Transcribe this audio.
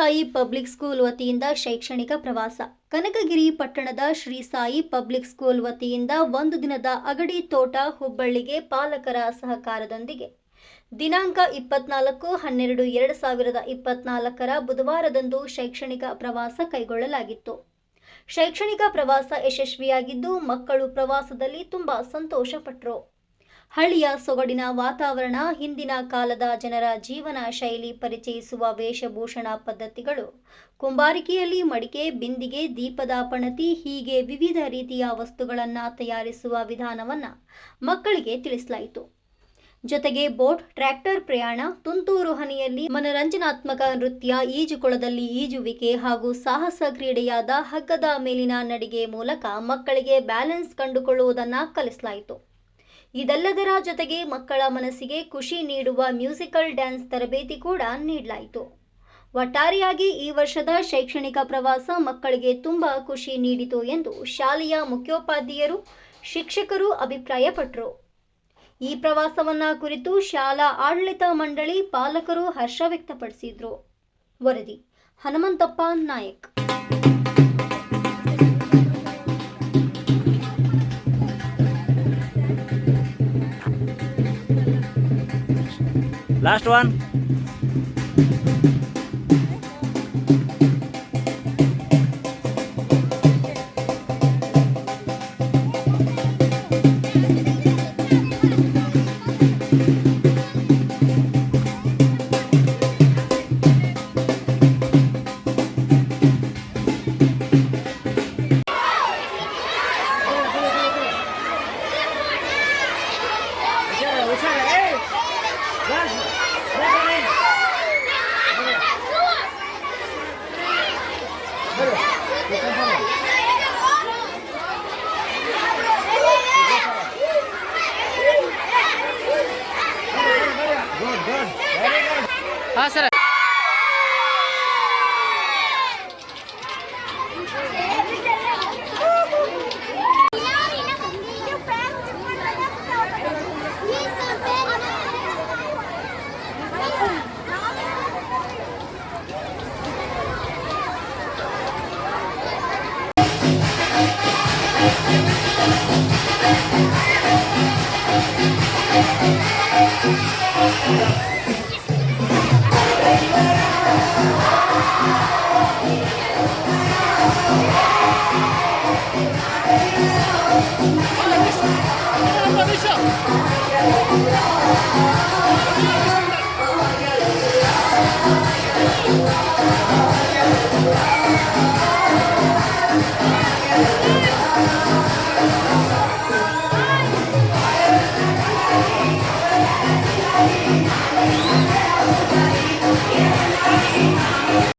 Sai public school ವತಿಯಿಂದ ಶೈಕ್ಷಣಿಕ ಪ್ರವಾಸ. ಕನಕಗಿರಿ ಪಟ್ಟಣದ ಶ್ರೀ ಸಾಯಿ ಪಬ್ಲಿಕ್ ಸ್ಕೂಲ್ ವತಿಯಿಂದ ಒಂದು ದಿನದ ಅಗಡಿ ತೋಟ ಹುಬ್ಬಳ್ಳಿಗೆ ಪಾಲಕರ ಸಹಕಾರದೊಂದಿಗೆ ದಿನಾಂಕ 24/12/2024 ಬುಧವಾರದಂದು ಶೈಕ್ಷಣಿಕ ಪ್ರವಾಸ ಕೈಗೊಳ್ಳಲಾಗಿತ್ತು. ಶೈಕ್ಷಣಿಕ ಪ್ರವಾಸ ಯಶಸ್ವಿಯಾಗಿದ್ದು ಮಕ್ಕಳು ಪ್ರವಾಸದಲ್ಲಿ ತುಂಬಾ ಸಂತೋಷಪಟ್ಟರು. ಹಳ್ಳಿಯ ಸೊಗಡಿನ ವಾತಾವರಣ, ಹಿಂದಿನ ಕಾಲದ ಜನರ ಜೀವನ ಶೈಲಿ ಪರಿಚಯಿಸುವ ವೇಷಭೂಷಣ ಪದ್ಧತಿಗಳು, ಕುಂಬಾರಿಕೆಯಲ್ಲಿ ಮಡಿಕೆ, ಬಿಂದಿಗೆ, ದೀಪದ ಪಣತಿ ಹೀಗೆ ವಿವಿಧ ರೀತಿಯ ವಸ್ತುಗಳನ್ನು ತಯಾರಿಸುವ ವಿಧಾನವನ್ನು ಮಕ್ಕಳಿಗೆ ತಿಳಿಸಲಾಯಿತು. ಜೊತೆಗೆ ಬೋಟ್, ಟ್ರ್ಯಾಕ್ಟರ್ ಪ್ರಯಾಣ, ತುಂತುರು ಹನಿಯಲ್ಲಿ ಮನರಂಜನಾತ್ಮಕ ನೃತ್ಯ, ಈಜುಕೊಳದಲ್ಲಿ ಈಜುವಿಕೆ ಹಾಗೂ ಸಾಹಸ ಕ್ರೀಡೆಯಾದ ಹಗ್ಗದ ಮೇಲಿನ ನಡಿಗೆ ಮೂಲಕ ಮಕ್ಕಳಿಗೆ ಬ್ಯಾಲೆನ್ಸ್ ಕಂಡುಕೊಳ್ಳುವುದನ್ನು ಕಲಿಸಲಾಯಿತು. ಇದೆಲ್ಲದರ ಜೊತೆಗೆ ಮಕ್ಕಳ ಮನಸ್ಸಿಗೆ ಖುಷಿ ನೀಡುವ ಮ್ಯೂಸಿಕಲ್ ಡ್ಯಾನ್ಸ್ ತರಬೇತಿ ಕೂಡ ನೀಡಲಾಯಿತು. ಒಟ್ಟಾರೆಯಾಗಿ ಈ ವರ್ಷದ ಶೈಕ್ಷಣಿಕ ಪ್ರವಾಸ ಮಕ್ಕಳಿಗೆ ತುಂಬಾ ಖುಷಿ ನೀಡಿತು ಎಂದು ಶಾಲೆಯ ಮುಖ್ಯೋಪಾಧ್ಯಾಯರು, ಶಿಕ್ಷಕರು ಅಭಿಪ್ರಾಯಪಟ್ಟರು. ಈ ಪ್ರವಾಸವನ್ನ ಕುರಿತು ಶಾಲಾ ಆಡಳಿತ ಮಂಡಳಿ, ಪಾಲಕರು ಹರ್ಷ ವ್ಯಕ್ತಪಡಿಸಿದರು. ವರದಿ ಹನುಮಂತಪ್ಪ ನಾಯಕ್. Last one. हाँ सर.